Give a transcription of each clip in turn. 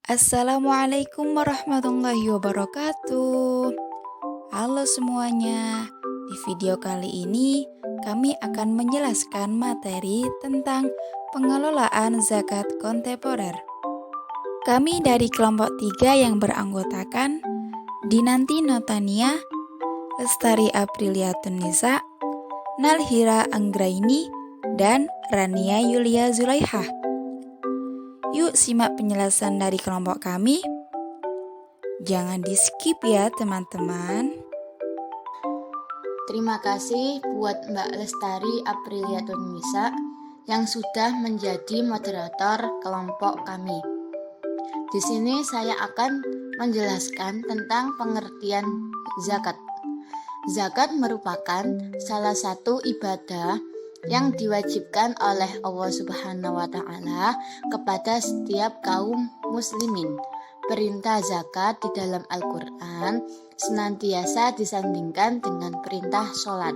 Assalamualaikum warahmatullahi wabarakatuh. Halo semuanya. Di video kali ini kami akan menjelaskan materi tentang pengelolaan zakat kontemporer. Kami dari kelompok 3 yang beranggotakan Dinanti Notania, Lestari Aprilia Tunisa, Nalhira Anggraini, dan Rania Yulia Zulaiha. Yuk simak penjelasan dari kelompok kami. Jangan di-skip ya teman-teman. Terima kasih buat Mbak Lestari Aprilia Tunisa yang sudah menjadi moderator kelompok kami. Di sini saya akan menjelaskan tentang pengertian zakat. Zakat merupakan salah satu ibadah yang diwajibkan oleh Allah Subhanahu wa taala kepada setiap kaum muslimin. Perintah zakat di dalam Al-Qur'an senantiasa disandingkan dengan perintah sholat.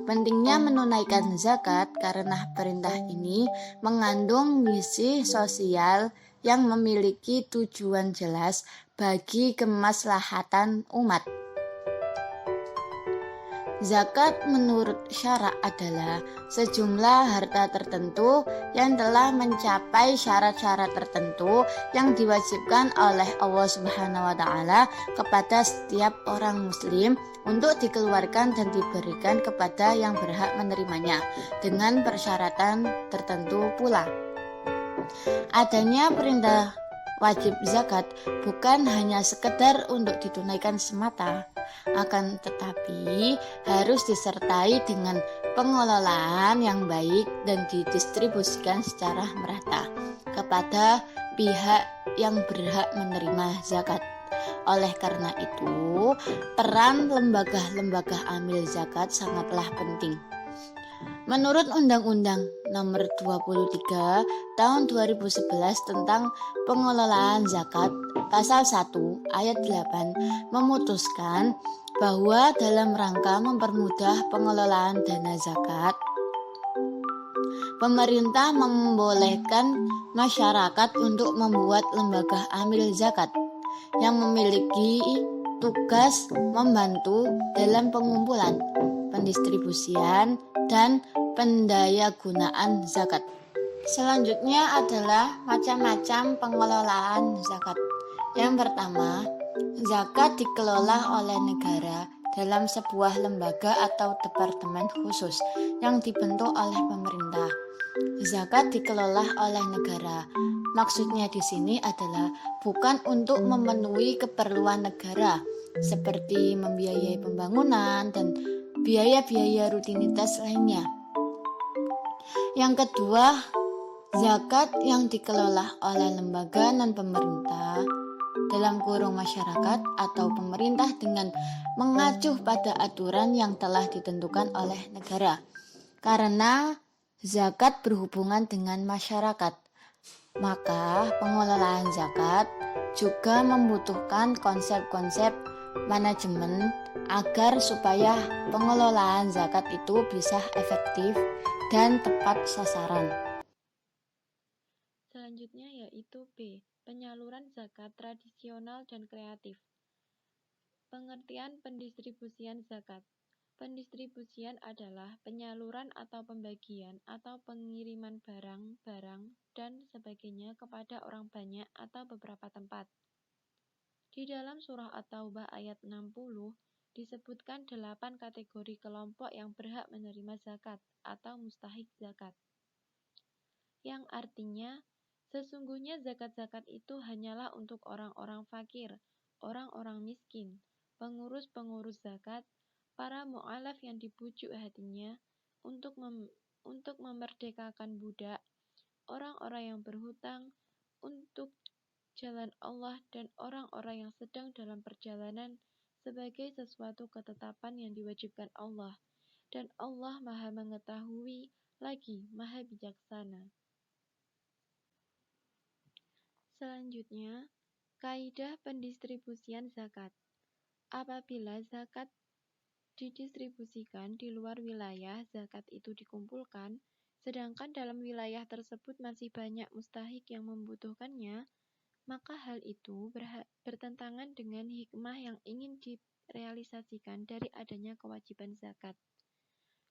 Pentingnya menunaikan zakat karena perintah ini mengandung misi sosial yang memiliki tujuan jelas bagi kemaslahatan umat. Zakat menurut syara adalah sejumlah harta tertentu yang telah mencapai syarat-syarat tertentu yang diwajibkan oleh Allah Subhanahu wa taala kepada setiap orang muslim untuk dikeluarkan dan diberikan kepada yang berhak menerimanya dengan persyaratan tertentu pula. Adanya perintah wajib zakat bukan hanya sekedar untuk ditunaikan semata, akan tetapi harus disertai dengan pengelolaan yang baik dan didistribusikan secara merata kepada pihak yang berhak menerima zakat. Oleh karena itu, peran lembaga-lembaga amil zakat sangatlah penting. Menurut Undang-Undang Nomor 23 Tahun 2011 tentang Pengelolaan Zakat, Pasal 1 Ayat 8 memutuskan bahwa dalam rangka mempermudah pengelolaan dana zakat, pemerintah membolehkan masyarakat untuk membuat lembaga amil zakat yang memiliki tugas membantu dalam pengumpulan, pendistribusian, dan pendayagunaan zakat. Selanjutnya adalah macam-macam pengelolaan zakat. Yang pertama, zakat dikelola oleh negara dalam sebuah lembaga atau departemen khusus yang dibentuk oleh pemerintah. Zakat dikelola oleh negara. Maksudnya di sini adalah bukan untuk memenuhi keperluan negara seperti membiayai pembangunan dan biaya-biaya rutinitas lainnya. Yang kedua, zakat yang dikelola oleh lembaga non-pemerintah dalam kurung masyarakat atau pemerintah dengan mengacu pada aturan yang telah ditentukan oleh negara. Karena zakat berhubungan dengan masyarakat, maka pengelolaan zakat juga membutuhkan konsep-konsep manajemen agar supaya pengelolaan zakat itu bisa efektif dan tepat sasaran. Selanjutnya yaitu B. Penyaluran zakat tradisional dan kreatif. Pengertian pendistribusian zakat. Pendistribusian adalah penyaluran atau pembagian atau pengiriman barang-barang dan sebagainya kepada orang banyak atau beberapa tempat. Di dalam surah At-Taubah ayat 60 disebutkan 8 kategori kelompok yang berhak menerima zakat atau mustahik zakat. Yang artinya, sesungguhnya zakat-zakat itu hanyalah untuk orang-orang fakir, orang-orang miskin, pengurus-pengurus zakat, para mu'alaf yang dibujuk hatinya untuk memerdekakan budak, orang-orang yang berhutang untuk jalan Allah dan orang-orang yang sedang dalam perjalanan sebagai sesuatu ketetapan yang diwajibkan Allah. Dan Allah Maha Mengetahui lagi Maha Bijaksana. Selanjutnya, kaidah pendistribusian zakat. Apabila zakat didistribusikan di luar wilayah zakat itu dikumpulkan, sedangkan dalam wilayah tersebut masih banyak mustahik yang membutuhkannya, maka hal itu bertentangan dengan hikmah yang ingin direalisasikan dari adanya kewajiban zakat.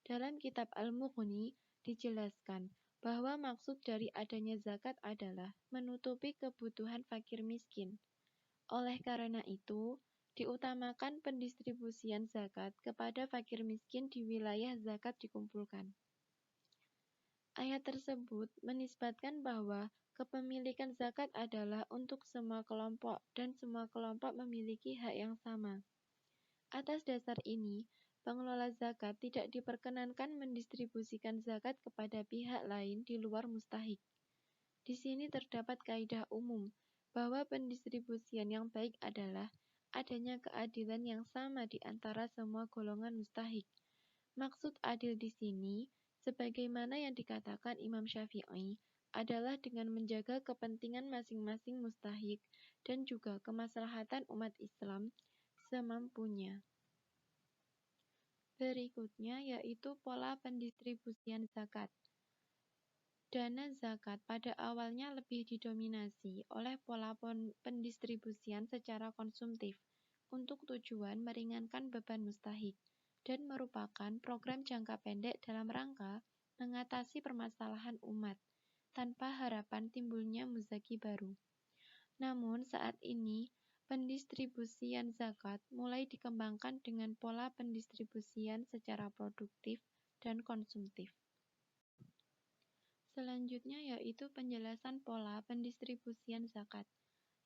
Dalam kitab Al-Mughni dijelaskan bahwa maksud dari adanya zakat adalah menutupi kebutuhan fakir miskin. Oleh karena itu, diutamakan pendistribusian zakat kepada fakir miskin di wilayah zakat dikumpulkan. Ayat tersebut menisbatkan bahwa kepemilikan zakat adalah untuk semua kelompok dan semua kelompok memiliki hak yang sama. Atas dasar ini, pengelola zakat tidak diperkenankan mendistribusikan zakat kepada pihak lain di luar mustahik. Di sini terdapat kaidah umum bahwa pendistribusian yang baik adalah adanya keadilan yang sama di antara semua golongan mustahik. Maksud adil di sini, sebagaimana yang dikatakan Imam Syafi'i, adalah dengan menjaga kepentingan masing-masing mustahik dan juga kemaslahatan umat Islam semampunya. Berikutnya yaitu pola pendistribusian zakat. Dana zakat pada awalnya lebih didominasi oleh pola pendistribusian secara konsumtif untuk tujuan meringankan beban mustahik dan merupakan program jangka pendek dalam rangka mengatasi permasalahan umat tanpa harapan timbulnya muzaki baru. Namun saat ini pendistribusian zakat mulai dikembangkan dengan pola pendistribusian secara produktif dan konsumtif. Selanjutnya yaitu penjelasan pola pendistribusian zakat.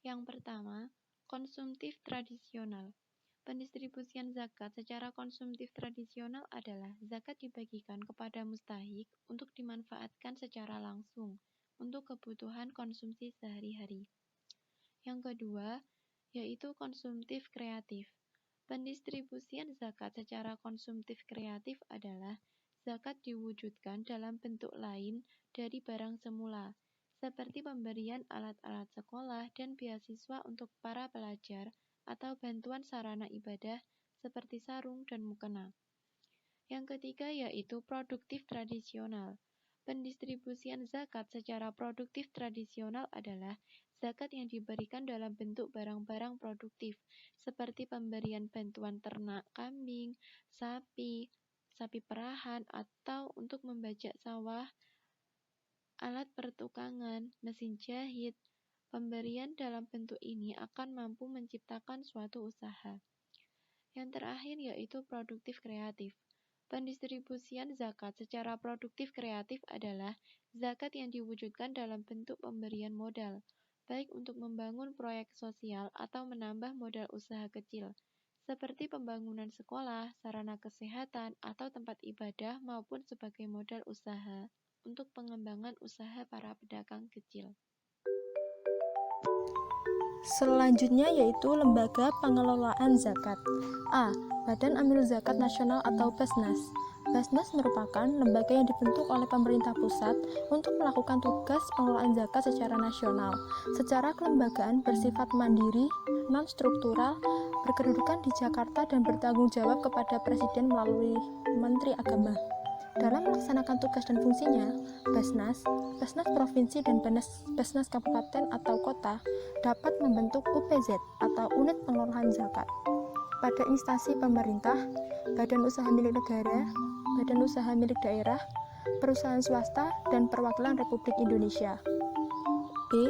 Yang pertama, konsumtif tradisional. Pendistribusian zakat secara konsumtif tradisional adalah zakat dibagikan kepada mustahik untuk dimanfaatkan secara langsung untuk kebutuhan konsumsi sehari-hari. Yang kedua, yaitu konsumtif kreatif. Pendistribusian zakat secara konsumtif kreatif adalah zakat diwujudkan dalam bentuk lain dari barang semula, seperti pemberian alat-alat sekolah dan beasiswa untuk para pelajar atau bantuan sarana ibadah seperti sarung dan mukena. Yang ketiga yaitu produktif tradisional. Pendistribusian zakat secara produktif tradisional adalah zakat yang diberikan dalam bentuk barang-barang produktif, seperti pemberian bantuan ternak kambing, sapi perahan, atau untuk membajak sawah, alat pertukangan, mesin jahit. Pemberian dalam bentuk ini akan mampu menciptakan suatu usaha. Yang terakhir yaitu produktif kreatif. Pendistribusian zakat secara produktif kreatif adalah zakat yang diwujudkan dalam bentuk pemberian modal, baik untuk membangun proyek sosial atau menambah modal usaha kecil, seperti pembangunan sekolah, sarana kesehatan, atau tempat ibadah maupun sebagai modal usaha untuk pengembangan usaha para pedagang kecil. Selanjutnya yaitu lembaga pengelolaan zakat. A. Badan Amil Zakat Nasional atau Basnas. Basnas merupakan lembaga yang dibentuk oleh pemerintah pusat untuk melakukan tugas pengelolaan zakat secara nasional. Secara kelembagaan bersifat mandiri, non-struktural, berkedudukan di Jakarta dan bertanggung jawab kepada Presiden melalui Menteri Agama. Dalam melaksanakan tugas dan fungsinya, Basnas Provinsi dan Basnas Kabupaten atau Kota dapat membentuk UPZ atau Unit Pengelolaan Zakat pada instansi pemerintah, badan usaha milik negara, badan usaha milik daerah, perusahaan swasta, dan perwakilan Republik Indonesia. B.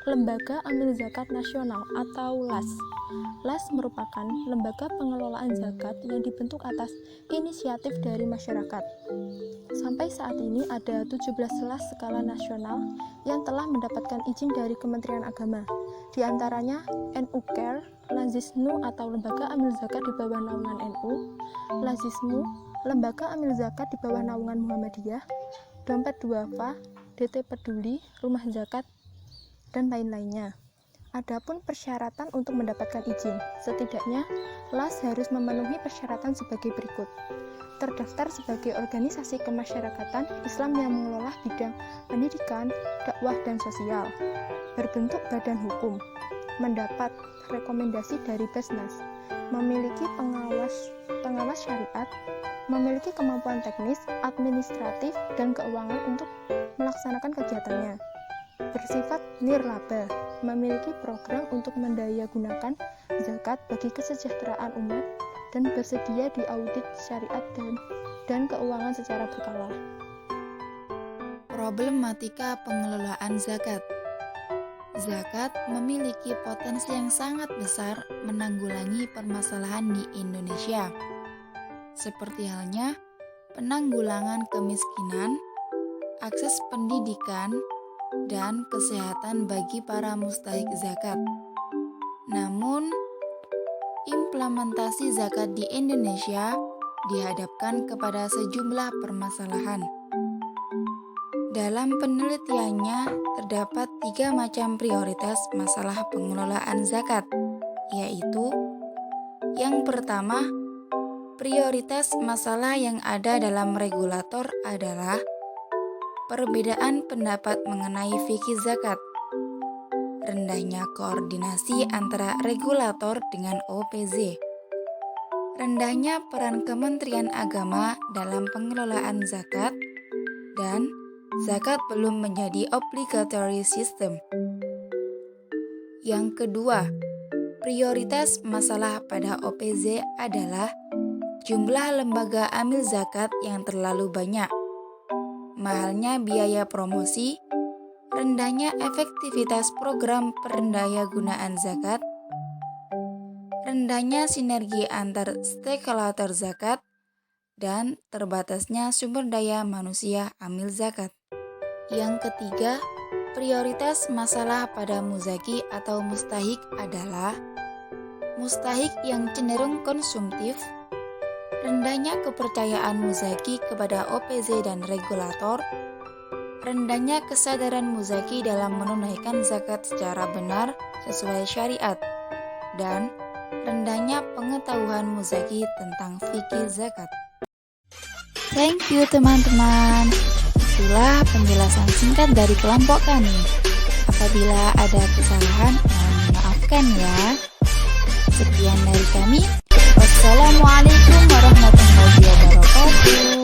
Lembaga Amil Zakat Nasional atau LAS. LAS merupakan lembaga pengelolaan zakat yang dibentuk atas inisiatif dari masyarakat. Sampai saat ini ada 17 LAS skala nasional yang telah mendapatkan izin dari Kementerian Agama. Di antaranya NU-Care, Lazisnu atau Lembaga Amil Zakat di bawah naungan NU, Lazismu, Lembaga Amil Zakat di bawah naungan Muhammadiyah, Dompet Duafa, DT Peduli, Rumah Zakat, dan lain-lainnya. Adapun persyaratan untuk mendapatkan izin, setidaknya LAS harus memenuhi persyaratan sebagai berikut. Terdaftar sebagai organisasi kemasyarakatan Islam yang mengelola bidang pendidikan, dakwah, dan sosial. Berbentuk badan hukum. Mendapat rekomendasi dari Basnas. Memiliki pengawas syariat. Memiliki kemampuan teknis, administratif, dan keuangan untuk melaksanakan kegiatannya. Bersifat nirlaba. memiliki program untuk mendayagunakan zakat bagi kesejahteraan umat dan bersedia diaudit syariat dan keuangan secara berkala. Problematika pengelolaan zakat. Zakat memiliki potensi yang sangat besar menanggulangi permasalahan di Indonesia, seperti halnya penanggulangan kemiskinan, akses pendidikan, dan kesehatan bagi para mustahik zakat. Namun, implementasi zakat di Indonesia dihadapkan kepada sejumlah permasalahan. Dalam penelitiannya, terdapat 3 macam prioritas masalah pengelolaan zakat, yaitu yang pertama, prioritas masalah yang ada dalam regulator adalah perbedaan pendapat mengenai fikih zakat, rendahnya koordinasi antara regulator dengan OPZ, rendahnya peran Kementerian Agama dalam pengelolaan zakat, dan zakat belum menjadi obligatory system. Yang kedua, prioritas masalah pada OPZ adalah jumlah lembaga amil zakat yang terlalu banyak, mahalnya biaya promosi, rendahnya efektivitas program pendayagunaan zakat, rendahnya sinergi antar stakeholder zakat, dan terbatasnya sumber daya manusia amil zakat. Yang ketiga, prioritas masalah pada muzaki atau mustahik adalah mustahik yang cenderung konsumtif, rendahnya kepercayaan muzaki kepada OPZ dan regulator, rendahnya kesadaran muzaki dalam menunaikan zakat secara benar sesuai syariat, dan rendahnya pengetahuan muzaki tentang fikih zakat. Thank you teman-teman. Itulah penjelasan singkat dari kelompok kami. Apabila ada kesalahan, mohon maafkan ya. Sekian dari kami. Wassalamualaikum warahmatullahi wabarakatuh.